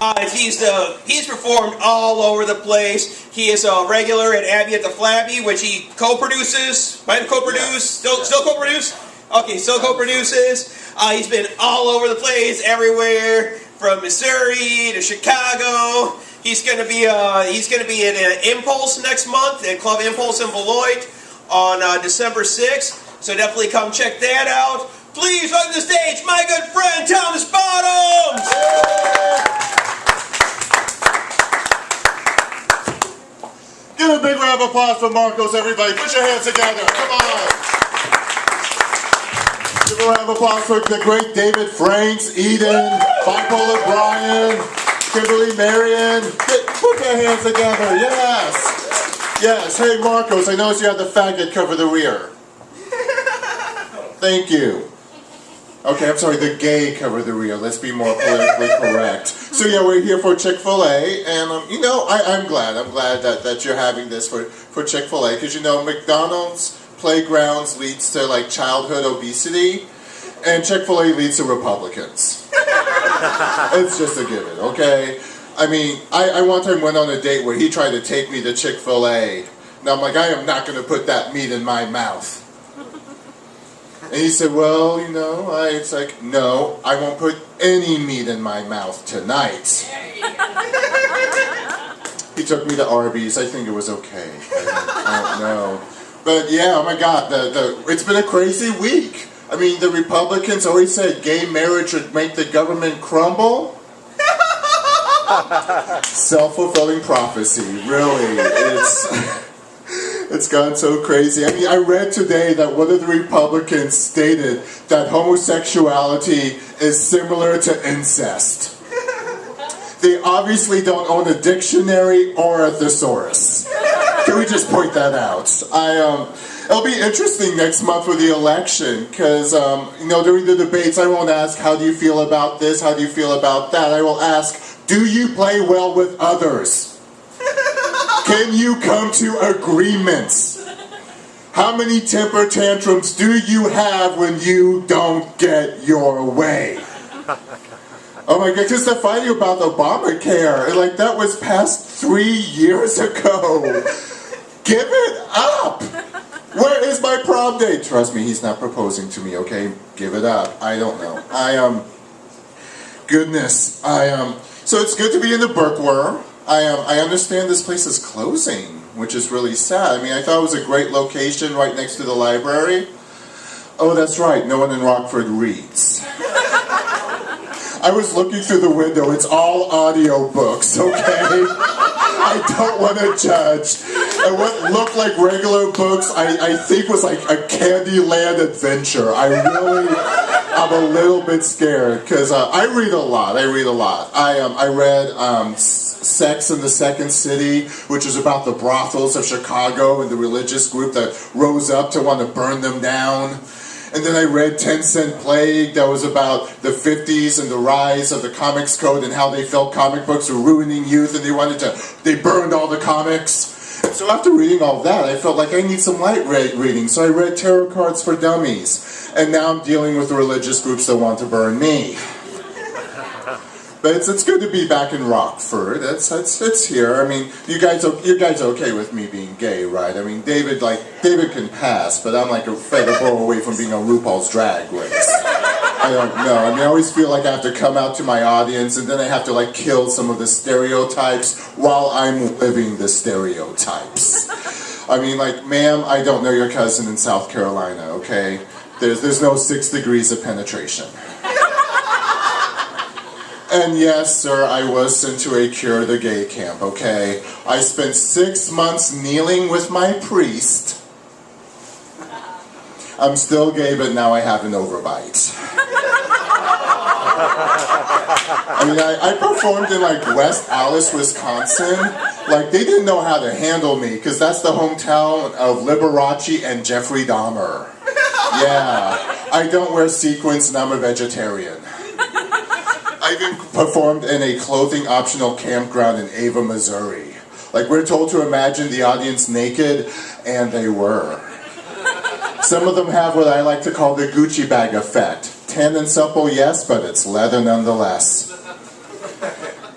He's performed all over the place. He is a regular at Abby at the Flabby, which he co-produces. Might have co-produced. Still co-produce? Okay, still co-produces. He's been all over the place, everywhere, from Missouri to Chicago. He's gonna be at Impulse next month at Club Impulse in Beloit on December 6th. So definitely come check that out. Please welcome to the stage my good friend Thomas Bottoms. Give a big round of applause for Marcos, everybody. Put your hands together. Come on. Give a round of applause for the great David Franks, Eden, Bipolar Brian, Kimberly Marion. Put your hands together. Yes. Yes. Hey, Marcos, I noticed you had the faggot cover the rear. Thank you. Okay, I'm sorry, the gay cover the rear. Let's be more politically correct. So yeah, we're here for Chick-fil-A, and you know, I'm glad that you're having this for Chick-fil-A, because you know, McDonald's playgrounds leads to like childhood obesity, and Chick-fil-A leads to Republicans. It's just a given, okay? I mean, I one time went on a date where he tried to take me to Chick-fil-A, and I'm like, I am not going to put that meat in my mouth. And he said, well, you know, it's like, no, I won't put any meat in my mouth tonight. He took me to Arby's. I think it was okay. I don't know. But yeah, oh my God, it's been a crazy week. I mean, the Republicans always said gay marriage would make the government crumble. Self-fulfilling prophecy, really. It's gone so crazy. I mean, I read today that one of the Republicans stated that homosexuality is similar to incest. They obviously don't own a dictionary or a thesaurus. Can we just point that out? It'll be interesting next month with the election, because, you know, during the debates, I won't ask, how do you feel about this? How do you feel about that? I will ask, do you play well with others? Can you come to agreements? How many temper tantrums do you have when you don't get your way? Oh my God, because the fighting about Obamacare, like that was passed 3 years ago. Give it up! Where is my prom date? Trust me, he's not proposing to me, okay? Give it up. I don't know. Goodness. So it's good to be in the Bookworm. I understand this place is closing, which is really sad. I mean, I thought it was a great location right next to the library. Oh, that's right, no one in Rockford reads. I was looking through the window, it's all audio books, okay? I don't want to judge. And what looked like regular books, I think was like a Candyland adventure. I'm a little bit scared, because I read a lot. I read Sex in the Second City, which is about the brothels of Chicago and the religious group that rose up to want to burn them down. And then I read 10 Cent Plague, that was about the 50s and the rise of the comics code and how they felt comic books were ruining youth, and they burned all the comics. And so after reading all that, I felt like I need some light reading, so I read Tarot Cards for Dummies. And now I'm dealing with religious groups that want to burn me. But it's good to be back in Rockford. It's here. I mean, you guys okay with me being gay, right? I mean, David can pass, but I'm like a feather ball away from being on RuPaul's Drag Race. I don't know. I mean, I always feel like I have to come out to my audience, and then I have to like kill some of the stereotypes while I'm living the stereotypes. I mean, like, ma'am, I don't know your cousin in South Carolina, okay? There's no 6 degrees of penetration. And yes, sir, I was sent to a Cure the Gay camp, okay? I spent 6 months kneeling with my priest. I'm still gay, but now I have an overbite. I mean, I performed in like West Allis, Wisconsin. Like, they didn't know how to handle me, because that's the hometown of Liberace and Jeffrey Dahmer. Yeah, I don't wear sequins and I'm a vegetarian. I even performed in a clothing-optional campground in Ava, Missouri. Like, we're told to imagine the audience naked, and they were. Some of them have what I like to call the Gucci bag effect. Tan and supple, yes, but it's leather nonetheless.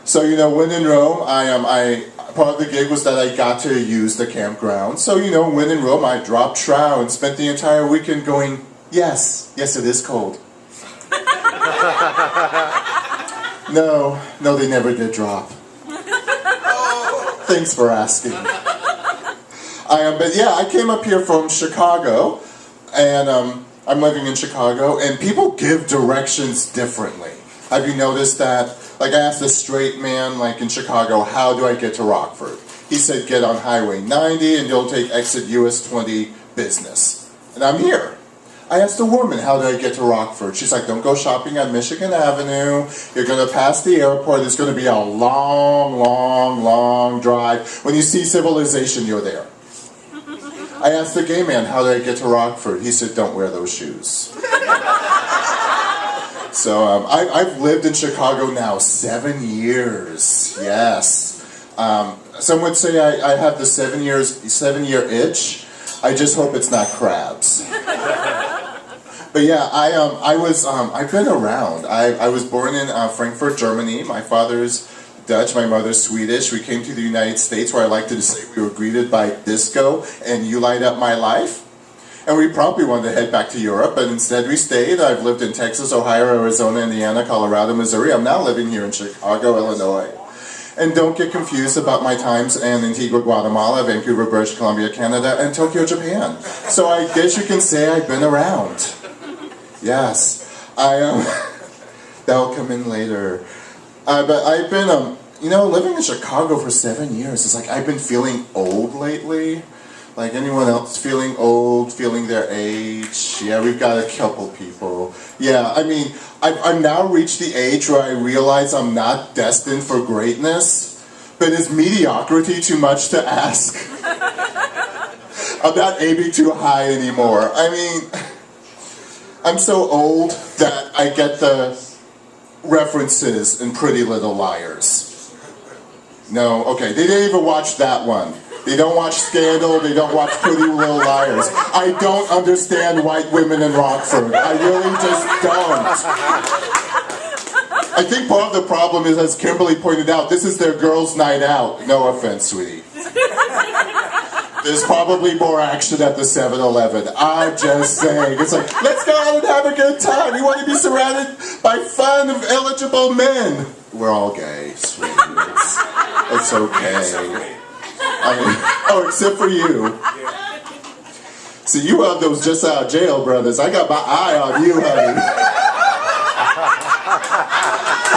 So, you know, when in Rome, part of the gig was that I got to use the campground. So, you know, when in Rome, I dropped trow and spent the entire weekend going, yes, it is cold. No, they never did drop. Thanks for asking. But yeah, I came up here from Chicago, and I'm living in Chicago, and people give directions differently. Have you noticed that? Like, I asked a straight man, like in Chicago, how do I get to Rockford? He said, get on Highway 90 and you'll take exit US 20 business. And I'm here. I asked a woman, how do I get to Rockford? She's like, don't go shopping on Michigan Avenue. You're going to pass the airport. It's going to be a long drive. When you see civilization, you're there. I asked the gay man, how do I get to Rockford? He said, don't wear those shoes. So I've lived in Chicago now 7 years. Yes. Some would say I have the 7-year itch. I just hope it's not crabs. But yeah, I've been around. I was born in Frankfurt, Germany. My father's Dutch, my mother's Swedish. We came to the United States, where I like to say we were greeted by disco and You Light Up My Life. And we probably wanted to head back to Europe, but instead we stayed. I've lived in Texas, Ohio, Arizona, Indiana, Colorado, Missouri. I'm now living here in Chicago, Illinois. And don't get confused about my times in Antigua, Guatemala, Vancouver, British Columbia, Canada, and Tokyo, Japan. So I guess you can say I've been around. Yes. That'll come in later. But I've been, living in Chicago for 7 years. It's like I've been feeling old lately. Like anyone else feeling old, feeling their age? Yeah, we've got a couple people. Yeah, I mean, I've now reached the age where I realize I'm not destined for greatness, but is mediocrity too much to ask? I'm not aiming too high anymore. I mean, I'm so old that I get the references in Pretty Little Liars. No, okay, they didn't even watch that one. They don't watch Scandal, they don't watch Pretty Little Liars. I don't understand white women in Rockford. I really just don't. I think part of the problem is, as Kimberly pointed out, this is their girls' night out. No offense, sweetie. There's probably more action at the 7-Eleven. I'm just saying. It's like, let's go out and have a good time. You want to be surrounded by fun of eligible men. We're all gay, sweetie. It's okay. Except for you. See, you have those just out of jail brothers. I got my eye on you, honey.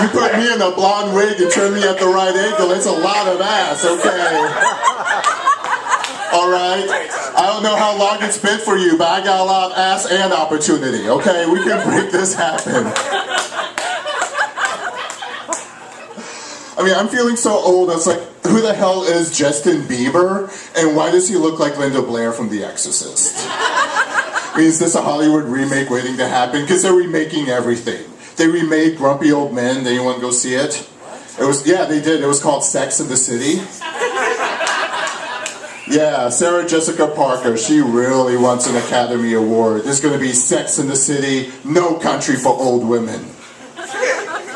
You put me in a blonde wig and turn me at the right angle. It's a lot of ass, okay? Alright? I don't know how long it's been for you, but I got a lot of ass and opportunity, okay? We can make this happen. I mean, I'm feeling so old. I was like, who the hell is Justin Bieber? And why does he look like Linda Blair from The Exorcist? I mean, is this a Hollywood remake waiting to happen? Because they're remaking everything. They remade Grumpy Old Men. Did anyone go see it? Yeah, they did. It was called Sex and the City. Yeah, Sarah Jessica Parker, she really wants an Academy Award. There's going to be Sex and the City, No Country for Old Women.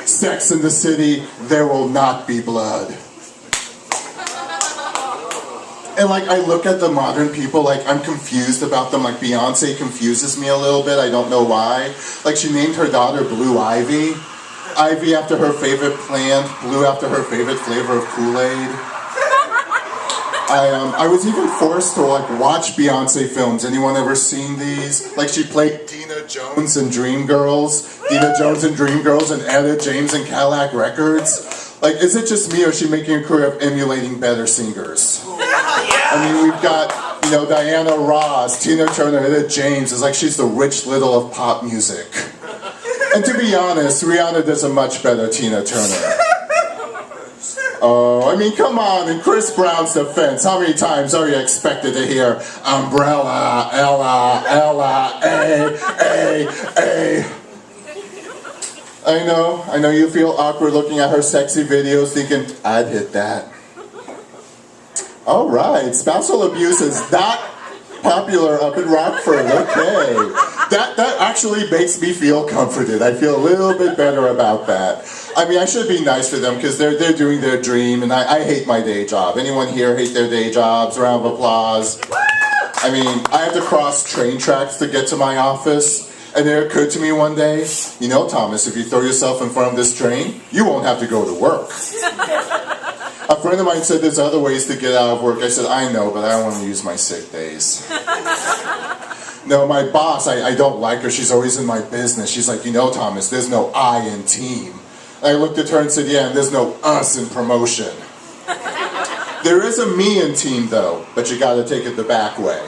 Sex in the City, there will not be blood. And like, I look at the modern people, like, I'm confused about them. Like, Beyonce confuses me a little bit. I don't know why. Like, she named her daughter Blue Ivy. Ivy after her favorite plant, blue after her favorite flavor of Kool-Aid. I was even forced to like watch Beyonce films. Anyone ever seen these? Like, she played Dina Jones in Dreamgirls, and Etta James in Cadillac Records. Like, is it just me, or is she making a career of emulating better singers? I mean, we've got, Diana Ross, Tina Turner, Etta James. It's like she's the Rich Little of pop music. And to be honest, Rihanna does a much better Tina Turner. Oh, I mean, come on, in Chris Brown's defense, how many times are you expected to hear Umbrella, Ella, Ella, A. I know you feel awkward looking at her sexy videos thinking, I'd hit that. Alright, spousal abuse is not popular up in Rockford. Okay. That actually makes me feel comforted. I feel a little bit better about that. I mean, I should be nice to them because they're doing their dream, and I hate my day job. Anyone here hate their day jobs? Round of applause. I mean, I have to cross train tracks to get to my office, and it occurred to me one day, you know, Thomas, if you throw yourself in front of this train, you won't have to go to work. A friend of mine said there's other ways to get out of work. I said, I know, but I don't want to use my sick days. No, my boss, I don't like her. She's always in my business. She's like, you know, Thomas, there's no I in team. And I looked at her and said, yeah, and there's no us in promotion. There is a me in team, though, but you got to take it the back way.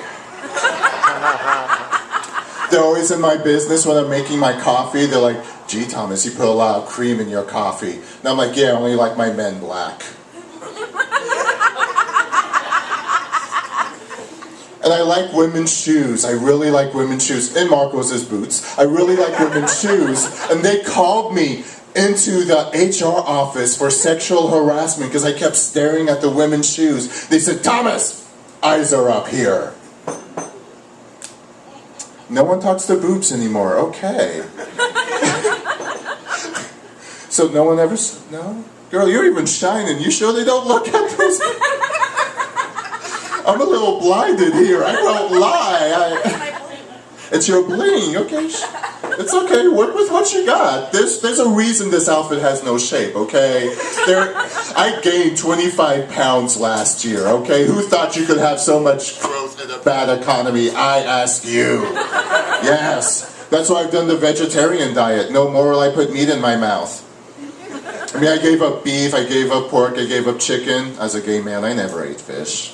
They're always in my business when I'm making my coffee. They're like, gee, Thomas, you put a lot of cream in your coffee. And I'm like, yeah, I only like my men black. And I like women's shoes. I really like women's shoes. And Marcos's boots. I really like women's shoes. And they called me into the HR office for sexual harassment because I kept staring at the women's shoes. They said, Thomas, eyes are up here. No one talks to boobs anymore. Okay. So no one ever said, no? Girl, you're even shining. You sure they don't look at those? I'm a little blinded here. I don't lie. It's your bling. Okay. It's okay. Work with what you got. There's a reason this outfit has no shape, okay? I gained 25 pounds last year, okay? Who thought you could have so much growth in a bad economy? I ask you. Yes. That's why I've done the vegetarian diet. No more will I put meat in my mouth. I mean, I gave up beef, I gave up pork, I gave up chicken. As a gay man, I never ate fish.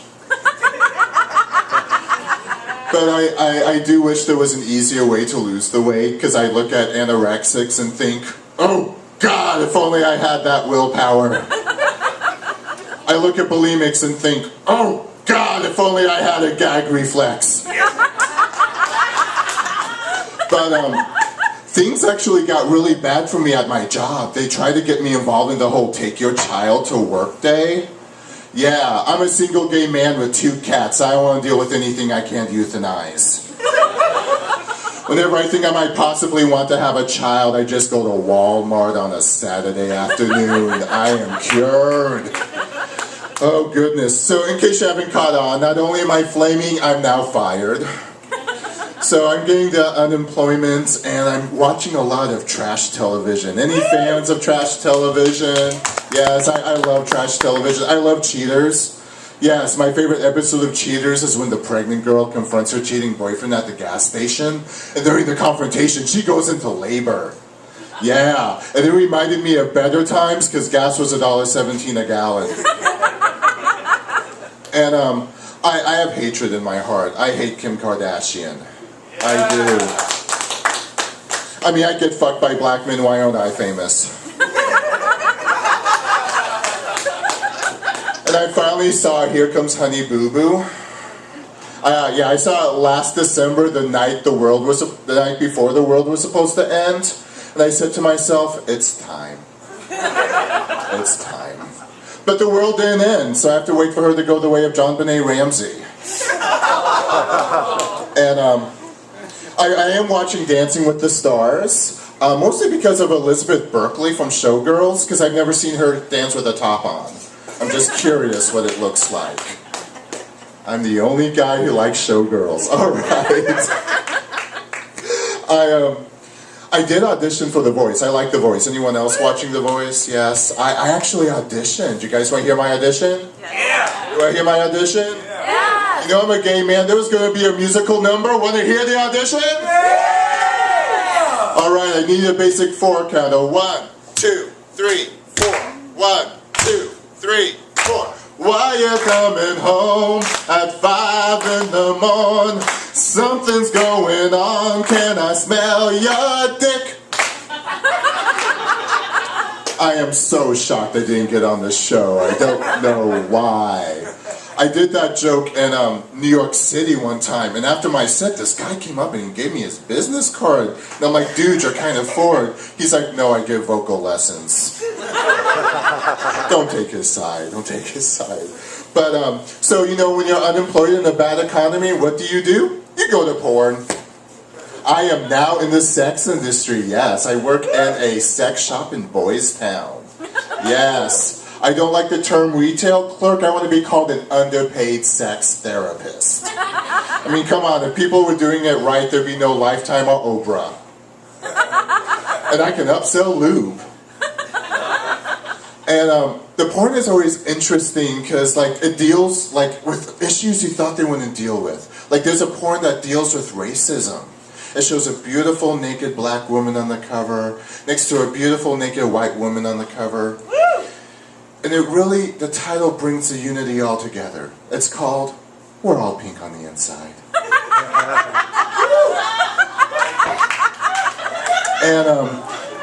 But I do wish there was an easier way to lose the weight, because I look at anorexics and think, oh God, if only I had that willpower. I look at bulimics and think, oh God, if only I had a gag reflex. But things actually got really bad for me at my job. They tried to get me involved in the whole take your child to work day. Yeah, I'm a single gay man with 2 cats. I don't want to deal with anything I can't euthanize. Whenever I think I might possibly want to have a child, I just go to Walmart on a Saturday afternoon. I am cured. Oh goodness. So in case you haven't caught on, not only am I flaming, I'm now fired. So I'm getting the unemployment, and I'm watching a lot of trash television. Any fans of trash television? Yes, I love trash television. I love Cheaters. Yes, my favorite episode of Cheaters is when the pregnant girl confronts her cheating boyfriend at the gas station, and during the confrontation, she goes into labor. Yeah, and it reminded me of better times, because gas was $1.17 a gallon. And I have hatred in my heart. I hate Kim Kardashian. I do. I mean, I get fucked by black men. Why aren't I famous? And I finally saw Here Comes Honey Boo Boo. Yeah, I saw it last December, the night before the world was supposed to end. And I said to myself, it's time. It's time. But the world didn't end, so I have to wait for her to go the way of John Benet Ramsey. And I am watching Dancing with the Stars, mostly because of Elizabeth Berkley from Showgirls, because I've never seen her dance with a top on. I'm just curious what it looks like. I'm the only guy who likes Showgirls. All right. I did audition for The Voice. I like The Voice. Anyone else watching The Voice? Yes. I actually auditioned. You guys want to hear my audition? Yeah. You want to hear my audition? Yeah. You know I'm a gay man. There was going to be a musical number. Want to hear the audition? Yeah. All right. I need a basic 4 count. 1, 2, 3, 4. 1, 2, 3, 4. Why you coming home at 5 in the morning? Something's going on. Can I smell your dick? I am so shocked I didn't get on the show. I don't know why. I did that joke in New York City one time, and after my set, this guy came up and he gave me his business card. And I'm like, dude, you're kind of forward. He's like, no, I give vocal lessons. Don't take his side. Don't take his side. But, so, you know, when you're unemployed in a bad economy, what do? You go to porn. I am now in the sex industry, yes. I work in a sex shop in Boys Town. Yes. I don't like the term retail clerk. I want to be called an underpaid sex therapist. I mean, come on. If people were doing it right, there'd be no Lifetime or Oprah. And I can upsell lube. And the porn is always interesting because, like, it deals, like, with issues you thought they wouldn't deal with. Like, there's a porn that deals with racism. It shows a beautiful naked black woman on the cover next to a beautiful naked white woman on the cover. And it really, the title brings the unity all together. It's called We're All Pink on the Inside. And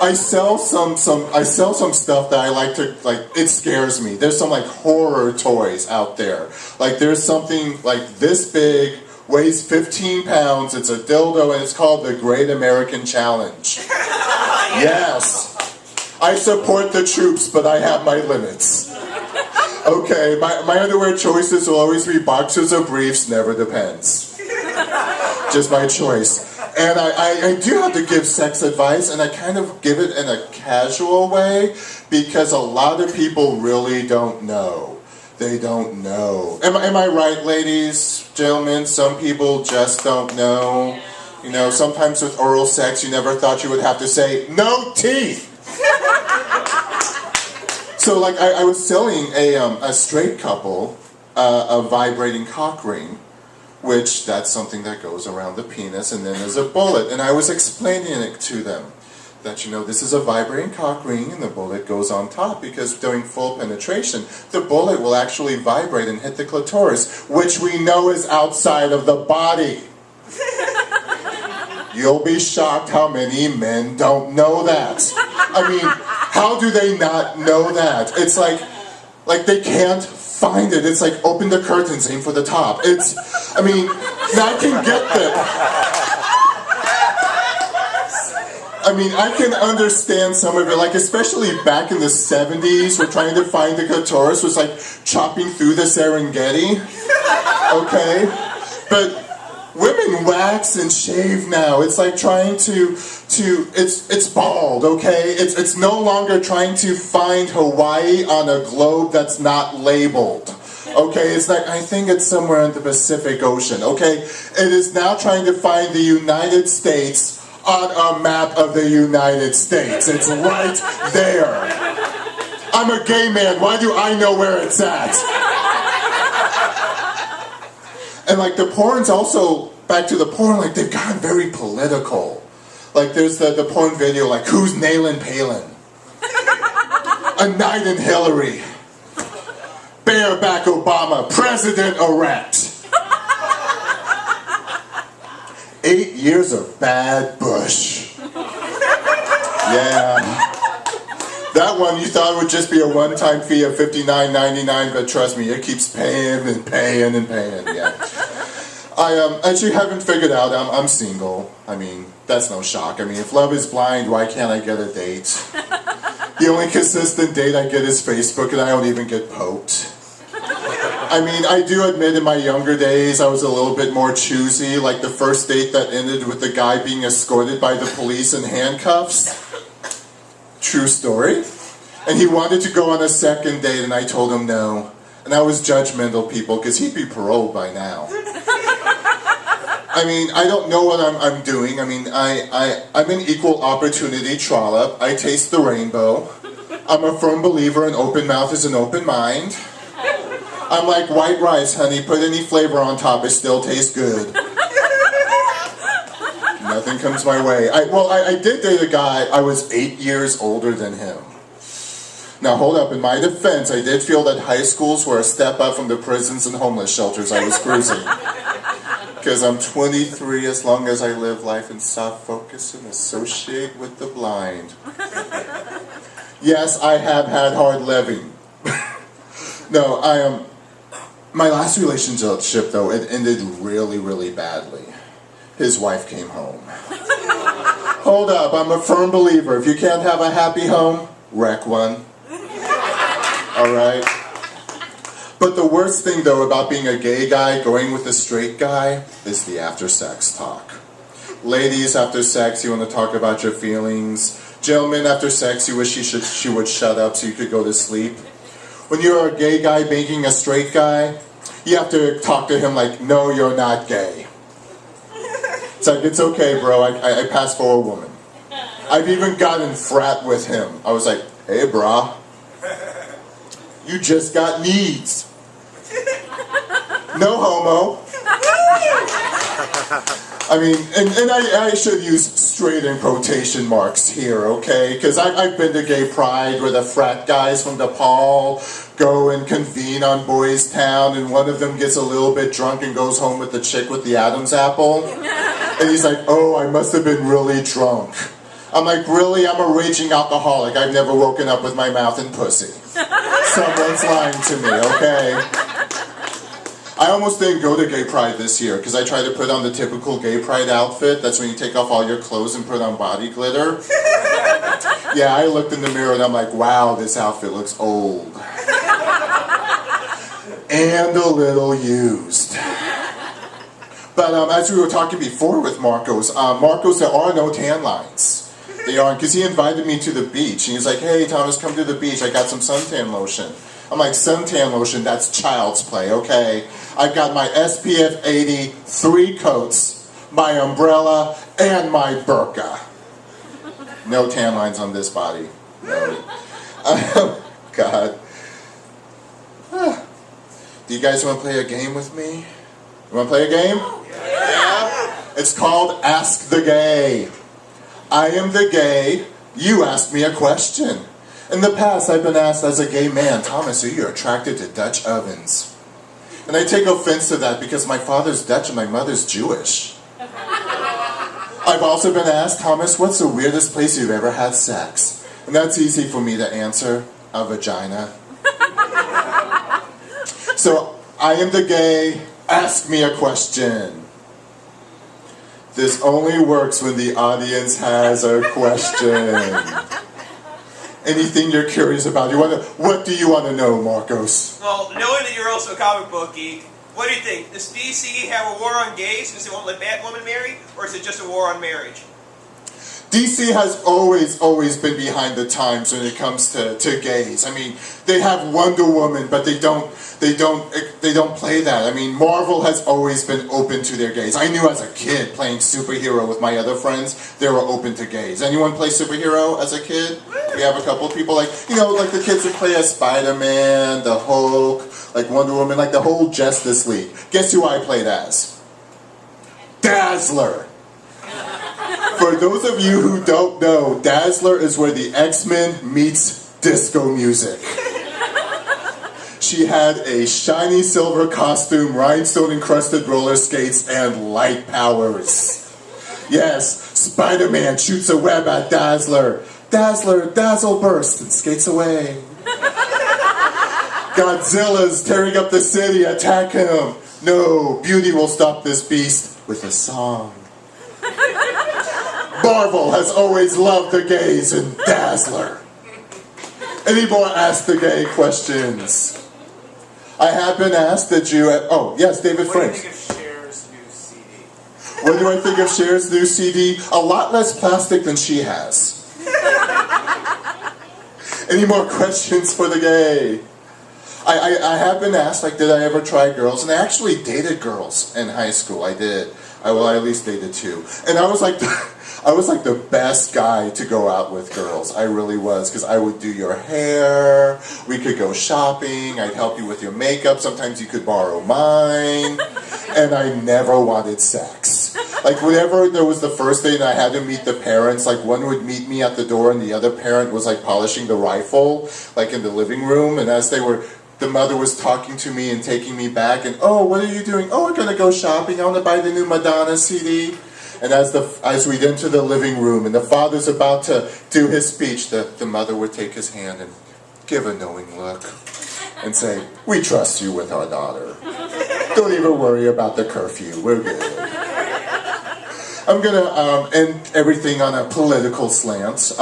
I sell some stuff that I like to, like, it scares me. There's some, like, horror toys out there. Like, there's something like this big, weighs 15 pounds, it's a dildo, and it's called the Great American Challenge. Yes. I support the troops, but I have my limits. Okay, my underwear choices will always be boxers or briefs, never depends. Just my choice. And I do have to give sex advice, and I kind of give it in a casual way, because a lot of people really don't know. They don't know. Am I right, ladies, gentlemen? Some people just don't know. You know, sometimes with oral sex, you never thought you would have to say, no teeth! So, like, I was selling a straight couple a vibrating cock ring, which that's something that goes around the penis, and then there's a bullet. And I was explaining it to them, that, you know, this is a vibrating cock ring, and the bullet goes on top, because during full penetration, the bullet will actually vibrate and hit the clitoris, which we know is outside of the body. You'll be shocked how many men don't know that. I mean, how do they not know that? It's like they can't find it. It's like, open the curtains, aim for the top. It's, I mean, I can get that. I mean, I can understand some of it, like, especially back in the 70s, we're trying to find the clitoris, was like chopping through the Serengeti. Okay? But women wax and shave now. It's like trying to it's bald, okay? It's no longer trying to find Hawaii on a globe that's not labeled. Okay, it's like, I think it's somewhere in the Pacific Ocean, okay? It is now trying to find the United States on a map of the United States. It's right there. I'm a gay man, why do I know where it's at? And, like, the porn's also, back to the porn, like, they've gotten very political. Like, there's the porn video, like, who's nailing Palin? A night in Hillary. Bareback Obama, president-elect. 8 years of bad Bush. Yeah. That one you thought would just be a one-time fee of $59.99, but trust me, it keeps paying and paying and paying, yeah. As you haven't figured out, I'm single. I mean, that's no shock. I mean, if love is blind, why can't I get a date? The only consistent date I get is Facebook, and I don't even get poked. I mean, I do admit in my younger days I was a little bit more choosy, like the first date that ended with the guy being escorted by the police in handcuffs. True story. And he wanted to go on a second date, and I told him no. And I was judgmental, people, because he'd be paroled by now. I mean, I don't know what I'm doing. I mean, I'm an equal opportunity trollop. I taste the rainbow. I'm a firm believer an open mouth is an open mind. I'm like white rice, honey. Put any flavor on top, it still tastes good. Nothing comes my way. I did date a guy, I was 8 years older than him. Now hold up, in my defense, I did feel that high schools were a step up from the prisons and homeless shelters I was cruising. Because I'm 23, as long as I live life in soft focus and associate with the blind. Yes, I have had hard living. No, my last relationship, though, it ended really, really badly. His wife came home. Hold up, I'm a firm believer. If you can't have a happy home, wreck one. All right? But the worst thing, though, about being a gay guy going with a straight guy is the after-sex talk. Ladies, after sex, you want to talk about your feelings. Gentlemen, after sex, you wish she would shut up so you could go to sleep. When you're a gay guy banking a straight guy, you have to talk to him like, no, you're not gay. It's like, it's okay, bro, I passed for a woman. I've even gotten frat with him. I was like, hey, brah, you just got needs. No homo. I mean, and I should use straight in quotation marks here, okay? Because I've been to gay pride where the frat guys from DePaul go and convene on Boys Town, and one of them gets a little bit drunk and goes home with the chick with the Adam's apple. And he's like, oh, I must have been really drunk. I'm like, really? I'm a raging alcoholic. I've never woken up with my mouth in pussy. Someone's lying to me, okay? I almost didn't go to gay pride this year because I tried to put on the typical gay pride outfit. That's when you take off all your clothes and put on body glitter. Yeah, I looked in the mirror and I'm like, wow, this outfit looks old. And a little used. But as we were talking before with Marcos, there are no tan lines. They aren't, because he invited me to the beach. And he's like, hey, Thomas, come to the beach. I got some suntan lotion. I'm like, suntan lotion, that's child's play, okay? I've got my SPF 80, 3 coats, my umbrella, and my burqa. No tan lines on this body. No. God. Do you guys want to play a game with me? You want to play a game? Yeah. It's called Ask the Gay. I am the gay. You ask me a question. In the past, I've been asked as a gay man, Thomas, are you attracted to Dutch ovens? And I take offense to that because my father's Dutch and my mother's Jewish. I've also been asked, Thomas, what's the weirdest place you've ever had sex? And that's easy for me to answer, a vagina. So, I am the gay, ask me a question. This only works when the audience has a question. Anything you're curious about? What do you want to know, Marcos? Well, knowing that you're also a comic book geek, what do you think? Does DC have a war on gays because they won't let Batwoman marry? Or is it just a war on marriage? DC has always been behind the times when it comes to gays. I mean, they have Wonder Woman, but they don't play that. I mean, Marvel has always been open to their gays. I knew as a kid playing superhero with my other friends, they were open to gays. Anyone play superhero as a kid? We have a couple of people like the kids that play as Spider-Man, the Hulk, like Wonder Woman, like the whole Justice League. Guess who I played as? Dazzler. For those of you who don't know, Dazzler is where the X-Men meets disco music. She had a shiny silver costume, rhinestone-encrusted roller skates, and light powers. Yes, Spider-Man shoots a web at Dazzler. Dazzler, dazzle bursts, and skates away. Godzilla's tearing up the city, attack him. No, Beauty will stop this beast with a song. Marvel has always loved the gays and Dazzler. Any more Ask the Gay questions? I have been asked that you... Oh, yes, David Franks. What do you think of Cher's new CD? What do I think of Cher's new CD? A lot less plastic than she has. Any more questions for the gay? I have been asked, like, did I ever try girls? And I actually dated girls in high school. I did. I at least dated 2. And I was like the best guy to go out with girls. I really was, because I would do your hair, we could go shopping, I'd help you with your makeup, sometimes you could borrow mine, and I never wanted sex. Like, whenever there was the first day and I had to meet the parents, like, one would meet me at the door and the other parent was, like, polishing the rifle, like, in the living room, and as the mother was talking to me and taking me back, and, oh, what are you doing? Oh, we're gonna go shopping, I wanna buy the new Madonna CD. And as we enter the living room and the father's about to do his speech, the mother would take his hand and give a knowing look and say, we trust you with our daughter. Don't even worry about the curfew, we're good. I'm gonna end everything on a political slant.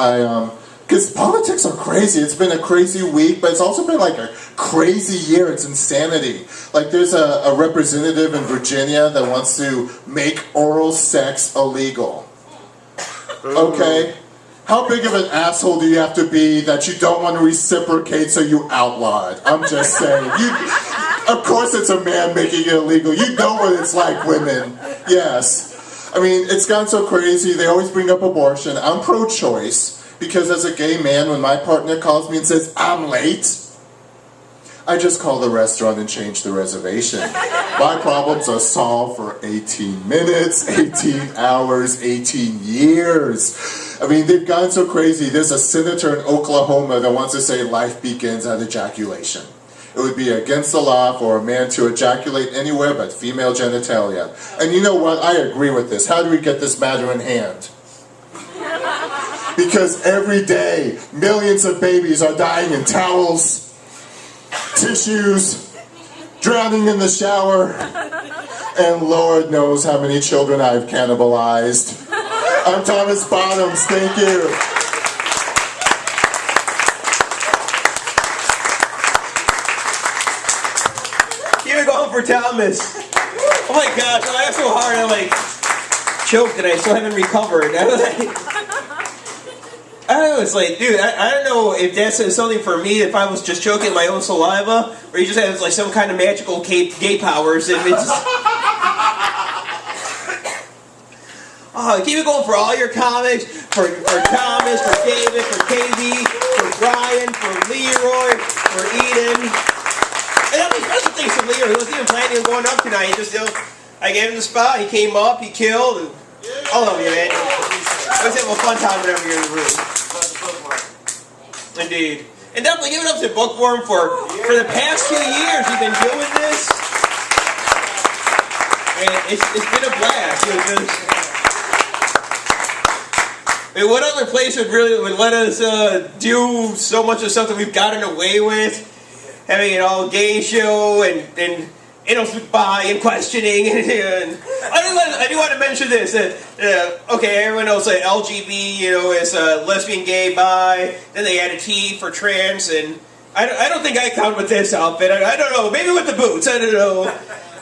Because politics are crazy. It's been a crazy week, but it's also been like a crazy year. It's insanity. Like there's a representative in Virginia that wants to make oral sex illegal. Okay? How big of an asshole do you have to be that you don't want to reciprocate so you outlaw it? I'm just saying. Of course it's a man making it illegal. You know what it's like, women. Yes. I mean, it's gotten so crazy. They always bring up abortion. I'm pro-choice because as a gay man, when my partner calls me and says, I'm late, I just call the restaurant and change the reservation. My problems are solved for 18 minutes, 18 hours, 18 years. I mean, they've gone so crazy. There's a senator in Oklahoma that wants to say life begins at ejaculation. It would be against the law for a man to ejaculate anywhere but female genitalia. And you know what? I agree with this. How do we get this matter in hand? Because every day, millions of babies are dying in towels, tissues, drowning in the shower, and Lord knows how many children I've cannibalized. I'm Thomas Bottoms, thank you. Keep it going for Thomas. Oh my gosh, I laughed so hard, I like choked and I still haven't recovered. I don't know, it's like, dude, I don't know if that's something for me, if I was just choking my own saliva, or you just have like some kind of magical gay powers, and it's just... Oh, keep it going for all your comics, for Thomas, for David, for KB, for Brian, for Leroy, for Eden. And I mean, special thanks to Leroy, he wasn't even planning on going up tonight, he just, I gave him the spot, he came up, he killed, and I love you, man. Let's have a fun time whenever you're in the room. Indeed. And definitely give it up to Bookworm for the past 2 years you've been doing this. And it's been a blast. I mean, what other place would let us do so much of the stuff that we've gotten away with? Having an all gay show and by and questioning. And I do want to mention this. Okay, everyone knows that LGB, is lesbian, gay, bi. Then they added T for trans, and I don't think I count with this outfit. I don't know. Maybe with the boots. I don't know.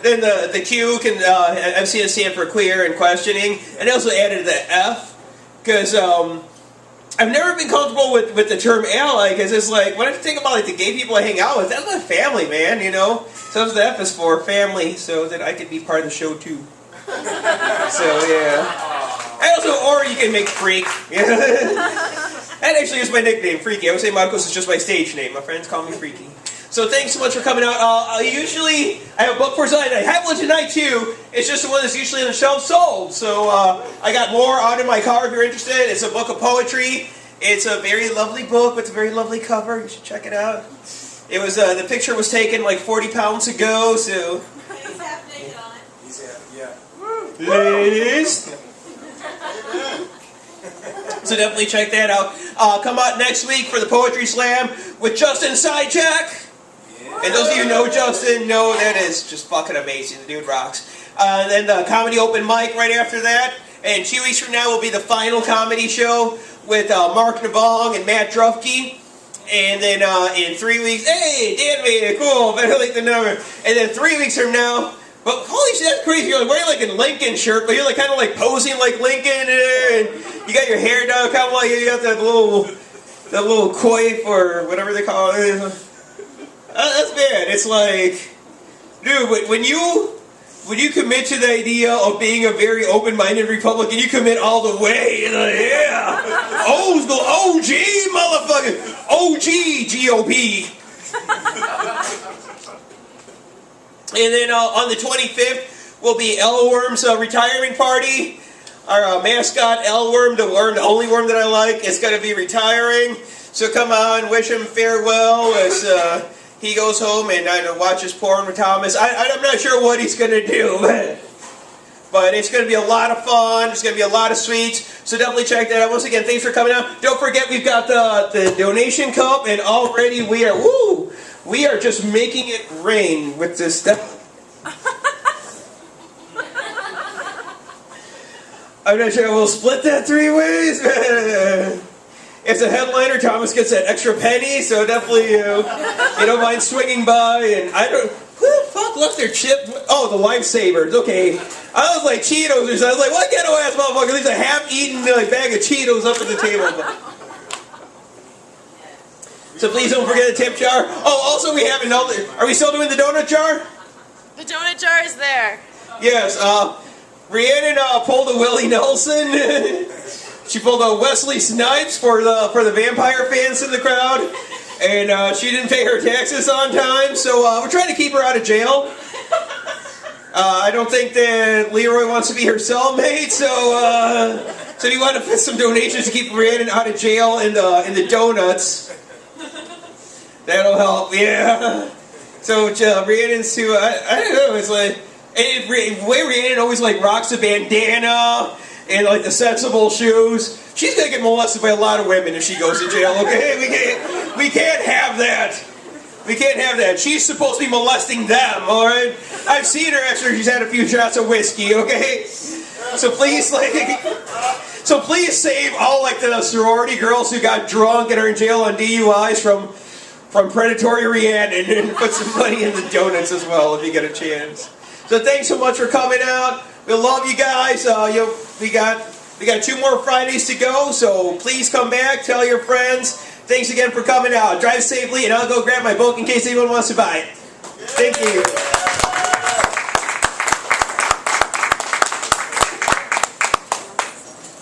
Then the Q can I've seen it stand for queer and questioning, and they also added the F because I've never been comfortable with the term ally because it's like when I think about like the gay people I hang out with, that's my family, man. So the F is for family, so that I could be part of the show too. So yeah. And also, or you can make Freak. That actually is my nickname, Freaky. I would say Marcos is just my stage name. My friends call me Freaky. So thanks so much for coming out. Usually, I have a book for tonight. I have one tonight too. It's just the one that's usually on the shelf sold. So I got more out in my car if you're interested. It's a book of poetry. It's a very lovely book with a very lovely cover. You should check it out. It was the picture was taken like 40 pounds ago. So He's half naked on it. He's half, yeah. ladies. So definitely check that out. Come out next week for the Poetry Slam with Justin Sidejack. And those of you who know Justin know that is just fucking amazing. The dude rocks. Then the comedy open mic right after that. And 2 weeks from now will be the final comedy show with Mark Navong and Matt Drufke. And then in 3 weeks, hey, Dan made it, cool, better late than never. And then 3 weeks from now, but holy shit, that's crazy. You're like wearing like a Lincoln shirt, but you're like kind of like posing like Lincoln, and you got your hair down, kind of like you got that little coif or whatever they call it. That's bad. It's like, dude, when you commit to the idea of being a very open-minded Republican, you commit all the way. You're like, yeah, OG, motherfucker, OG GOP. And then on the 25th will be Elworm's retirement party. Our mascot, Elworm, the only worm that I like, is going to be retiring. So come on, wish him farewell as he goes home and watches porn with Thomas. I'm not sure what he's going to do, but it's going to be a lot of fun. It's going to be a lot of sweets. So definitely check that out. Once again, thanks for coming out. Don't forget, we've got the donation cup, and already we are just making it rain with this stuff. I'm not sure we'll split that 3 ways. as a headliner, Thomas gets that extra penny, so definitely you don't mind swinging by. And I don't, who the fuck left their chip? Oh, the Lifesavers. Okay, I was like Cheetos or something. I was like, what ghetto ass motherfucker leaves a half-eaten bag of Cheetos up at the table? So please don't forget the tip jar. Oh, also we have another. Are we still doing the donut jar? The donut jar is there. Yes. Rhiannon pulled a Willie Nelson. She pulled a Wesley Snipes for the vampire fans in the crowd, and she didn't pay her taxes on time. So we're trying to keep her out of jail. I don't think that Leroy wants to be her cellmate. So do you want to put some donations to keep Rhiannon out of jail in the donuts? That'll help, yeah. So Rhiannon's too, I don't know, it's like, and the way Rhiannon always like rocks a bandana and like the sensible shoes, she's gonna get molested by a lot of women if she goes to jail, okay? We can't have that. We can't have that. She's supposed to be molesting them, alright? I've seen her after she's had a few shots of whiskey, okay? So please save all like the sorority girls who got drunk and are in jail on DUIs from predatory Rhiannon, and put some money in the donuts as well if you get a chance. So thanks so much for coming out. We love you guys. We got 2 more Fridays to go, so please come back. Tell your friends. Thanks again for coming out. Drive safely, and I'll go grab my book in case anyone wants to buy it. Thank you.